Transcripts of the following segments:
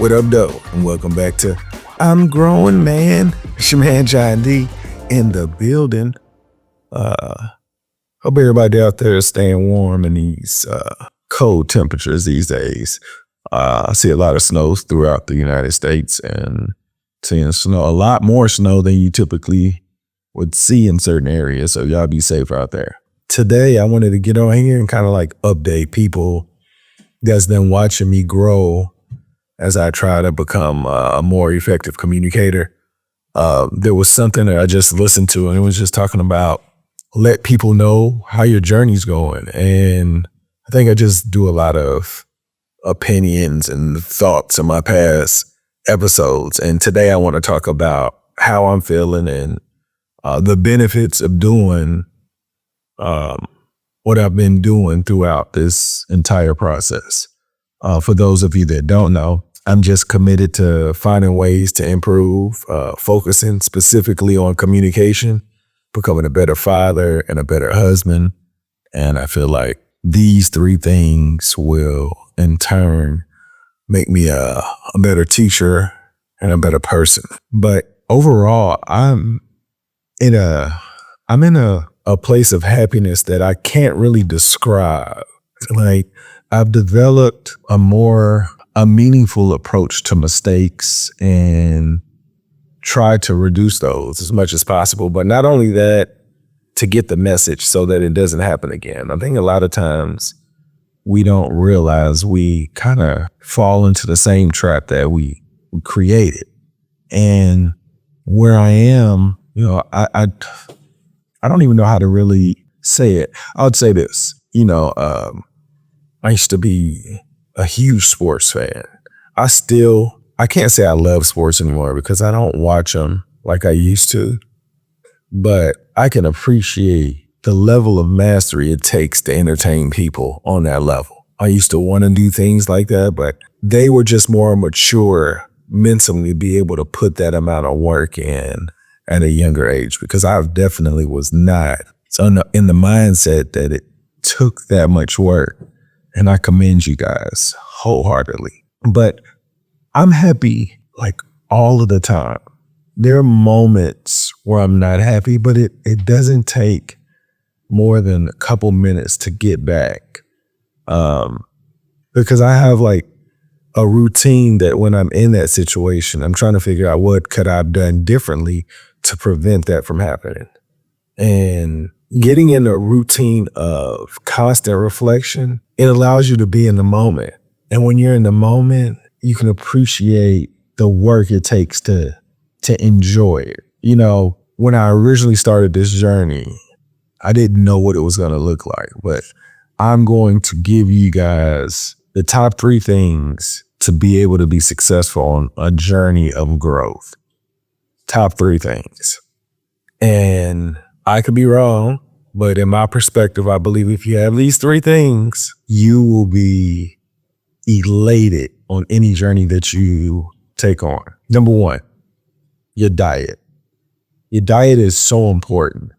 What up, though? And welcome back to I'm growNman. It's your man, John D, in the building. Hope everybody out there is staying warm in these cold temperatures these days. I see a lot of snow throughout the United States and seeing snow, a lot more snow than you typically would see in certain areas. So y'all be safe out there. Today, I wanted to get on here and kind of like update people that's been watching me grow as I try to become a more effective communicator. There was something that I just listened to, and it was just talking about let people know how your journey's going. And I think I just do a lot of opinions and thoughts in my past episodes. And today I want to talk about how I'm feeling and the benefits of doing what I've been doing throughout this entire process. For those of you that don't know, I'm just committed to finding ways to improve, focusing specifically on communication, becoming a better father and a better husband. And I feel like these three things will in turn make me a better teacher and a better person. But overall, I'm in a place of happiness that I can't really describe. Like, I've developed a meaningful approach to mistakes and try to reduce those as much as possible. But not only that, to get the message so that it doesn't happen again. I think a lot of times we don't realize we kind of fall into the same trap that we created. And where I am, I don't even know how to really say it. I would say this, I used to be a huge sports fan. I can't say I love sports anymore because I don't watch them like I used to, but I can appreciate the level of mastery it takes to entertain people on that level. I used to want to do things like that, but they were just more mature mentally to be able to put that amount of work in at a younger age, because I definitely was not in the mindset that it took that much work. And I commend you guys wholeheartedly. But I'm happy like all of the time. There are moments where I'm not happy, but it doesn't take more than a couple minutes to get back. Because I have like a routine that when I'm in that situation, I'm trying to figure out what could I have done differently to prevent that from happening. And getting in a routine of constant reflection, it allows you to be in the moment. And when you're in the moment, you can appreciate the work it takes to enjoy it. When I originally started this journey, I didn't know what it was going to look like, but I'm going to give you guys the top 3 things to be able to be successful on a journey of growth. Top 3 things. And I could be wrong, but in my perspective, I believe if you have these 3 things, you will be elated on any journey that you take on. Number 1, your diet. Your diet is so important.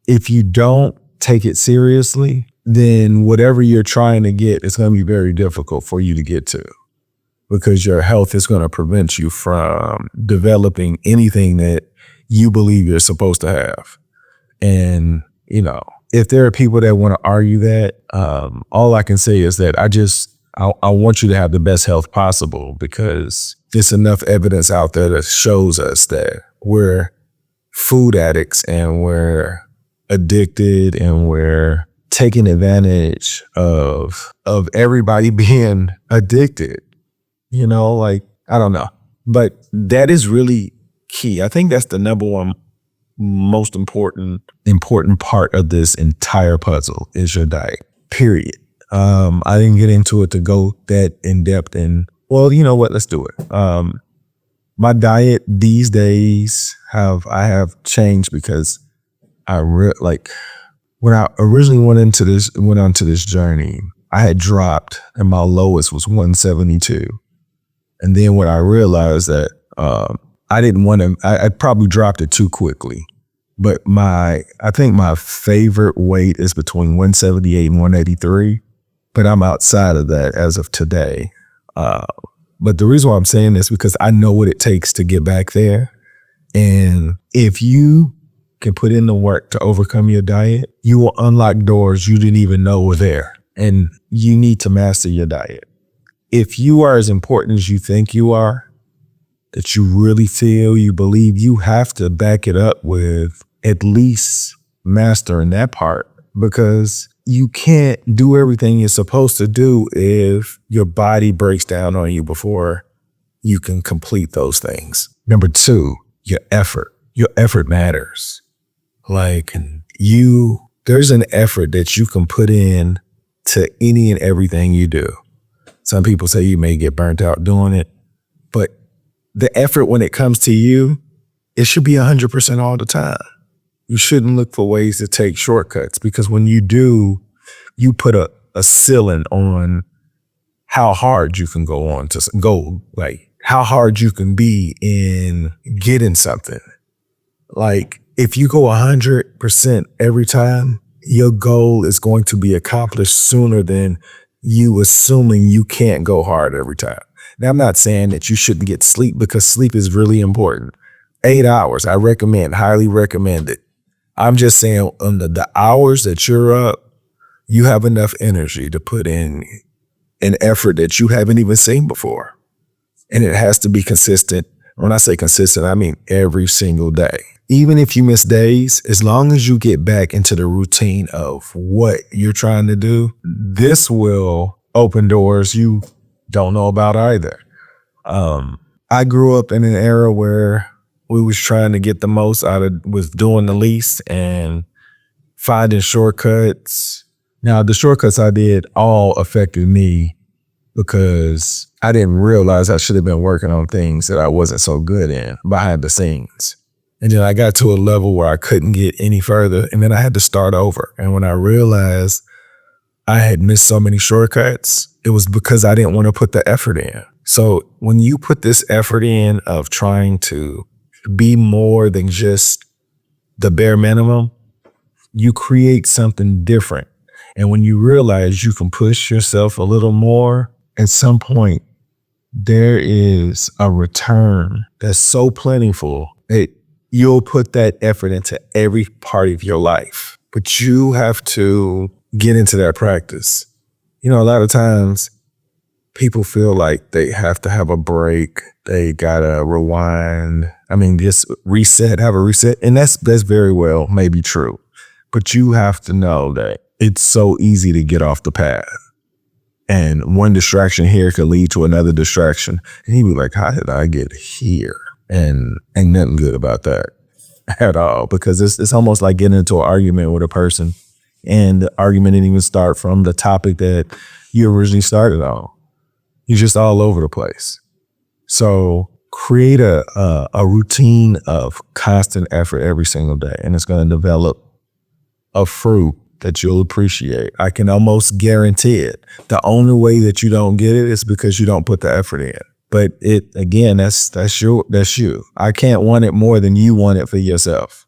If you don't take it seriously, then whatever you're trying to get, it's going to be very difficult for you to get to, because your health is going to prevent you from developing anything that you believe you're supposed to have. And, if there are people that want to argue that, all I can say is that I want you to have the best health possible, because there's enough evidence out there that shows us that we're food addicts and we're addicted and we're taking advantage of everybody being addicted. I don't know. But that is really key. I think that's the number one most important part of this entire puzzle is your diet, period. I didn't get into it to go that in depth, and well, you know what? Let's do it. My diet these days I have changed because when I originally went onto this journey, I had dropped and my lowest was 172. And then when I realized that I probably dropped it too quickly. But I think my favorite weight is between 178 and 183, but I'm outside of that as of today. But the reason why I'm saying this because I know what it takes to get back there. And if you can put in the work to overcome your diet, you will unlock doors you didn't even know were there. And you need to master your diet. If you are as important as you think you are, that you really feel, you believe, you have to back it up with at least mastering that part, because you can't do everything you're supposed to do if your body breaks down on you before you can complete those things. Number two, your effort. Your effort matters. Like there's an effort that you can put in to any and everything you do. Some people say you may get burnt out doing it, but the effort when it comes to you, it should be 100% all the time. You shouldn't look for ways to take shortcuts, because when you do, you put a ceiling on how hard you can go on to go, like how hard you can be in getting something. Like if you go 100% every time, your goal is going to be accomplished sooner than you assuming you can't go hard every time. Now, I'm not saying that you shouldn't get sleep, because sleep is really important. 8 hours, I highly recommend it. I'm just saying on the hours that you're up, you have enough energy to put in an effort that you haven't even seen before. And it has to be consistent. When I say consistent, I mean every single day. Even if you miss days, as long as you get back into the routine of what you're trying to do, this will open doors you don't know about either. I grew up in an era where we was trying to get the most was doing the least and finding shortcuts. Now, the shortcuts I did all affected me because I didn't realize I should have been working on things that I wasn't so good in behind the scenes. And then I got to a level where I couldn't get any further, and then I had to start over. And when I realized I had missed so many shortcuts, it was because I didn't want to put the effort in. So when you put this effort in of trying to be more than just the bare minimum, you create something different. And when you realize you can push yourself a little more, at some point, there is a return that's so plentiful that you'll put that effort into every part of your life. But you have to get into that practice. You know, a lot of times people feel like they have to have a break. They gotta rewind. I mean, just have a reset. And that's very well maybe true. But you have to know that it's so easy to get off the path. And one distraction here could lead to another distraction. And he'd be like, how did I get here? And ain't nothing good about that at all, because it's almost like getting into an argument with a person, and the argument didn't even start from the topic that you originally started on. You're just all over the place. So create a routine of constant effort every single day, and it's going to develop a fruit that you'll appreciate. I can almost guarantee it. The only way that you don't get it is because you don't put the effort in. But that's you. I can't want it more than you want it for yourself.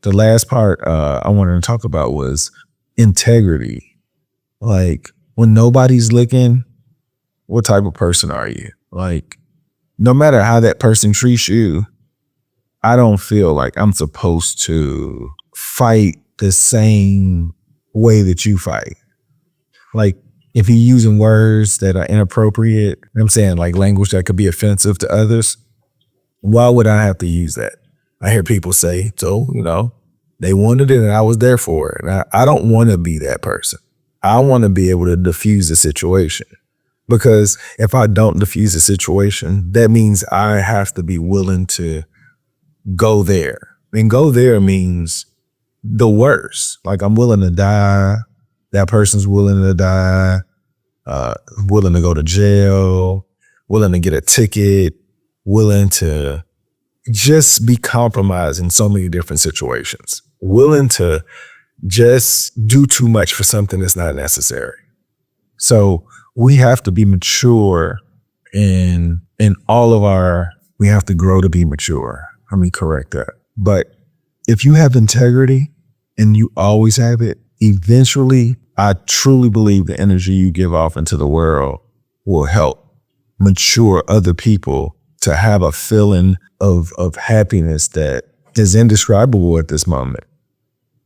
The last part I wanted to talk about was integrity. Like, when nobody's looking, what type of person are you? Like, no matter how that person treats you, I don't feel like I'm supposed to fight the same way that you fight. Like, if you're using words that are inappropriate, I'm saying like language that could be offensive to others, why would I have to use that? I hear people say, so, they wanted it and I was there for it. And I don't want to be that person. I want to be able to diffuse the situation, because if I don't diffuse the situation, that means I have to be willing to go there. And go there means the worst. Like, I'm willing to die. That person's willing to die, willing to go to jail, willing to get a ticket, willing to just be compromised in so many different situations, willing to just do too much for something that's not necessary. So we have to be mature in all of we have to grow to be mature. Let me correct that. But if you have integrity and you always have it, eventually, I truly believe the energy you give off into the world will help mature other people to have a feeling of happiness that is indescribable at this moment.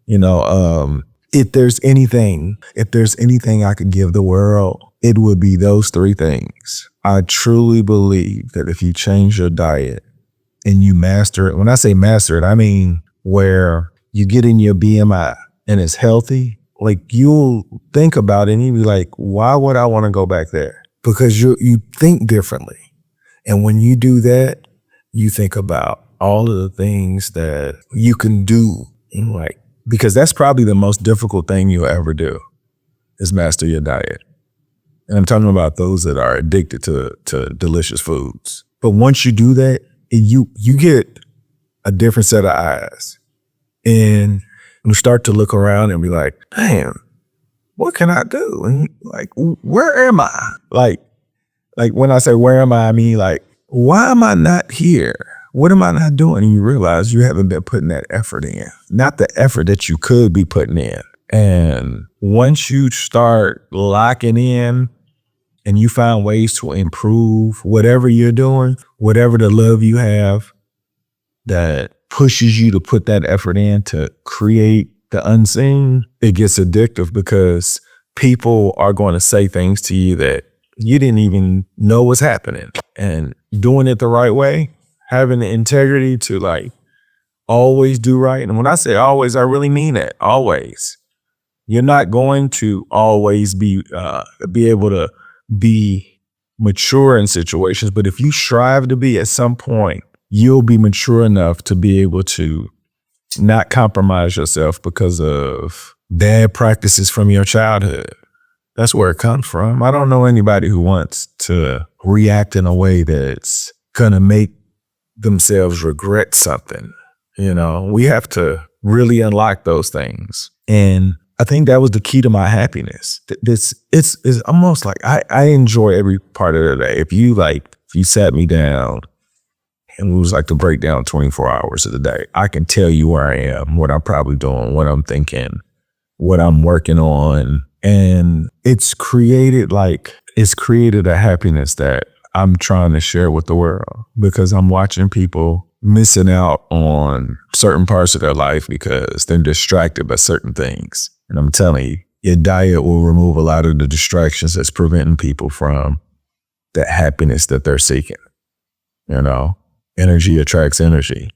You know, if there's anything I could give the world, it would be those three things. I truly believe that if you change your diet and you master it, when I say master it, I mean where you get in your BMI and it's healthy, like you'll think about it and you'll be like, why would I want to go back there? Because you think differently. And when you do that, you think about all of the things that you can do, and like, because that's probably the most difficult thing you'll ever do is master your diet. And I'm talking about those that are addicted to delicious foods. But once you do that, you get a different set of eyes. And you start to look around and be like, damn, what can I do? And like, where am I? Like when I say where am I mean like, why am I not here? What am I not doing? And you realize you haven't been putting that effort in, not the effort that you could be putting in. And once you start locking in and you find ways to improve whatever you're doing, whatever the love you have that pushes you to put that effort in to create the unseen, it gets addictive because people are going to say things to you that you didn't even know was happening. And doing it the right way, having the integrity to like always do right. And when I say always, I really mean it. Always. You're not going to always be able to be mature in situations, but if you strive to be at some point, you'll be mature enough to be able to not compromise yourself because of bad practices from your childhood. That's where it comes from. I don't know anybody who wants to react in a way that's gonna make themselves regret something. You know, we have to really unlock those things. And I think that was the key to my happiness. It's almost like I enjoy every part of the day. If you sat me down and it was like to break down 24 hours of the day, I can tell you where I am, what I'm probably doing, what I'm thinking, what I'm working on. And it's created a happiness that I'm trying to share with the world because I'm watching people missing out on certain parts of their life because they're distracted by certain things. And I'm telling you, your diet will remove a lot of the distractions that's preventing people from that happiness that they're seeking. You know, energy attracts energy.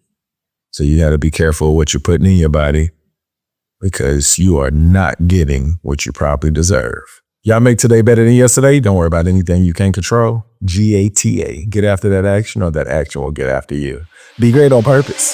So you got to be careful what you're putting in your body because you are not getting what you probably deserve. Y'all make today better than yesterday. Don't worry about anything you can't control. GATA. Get after that action or that action will get after you. Be great on purpose.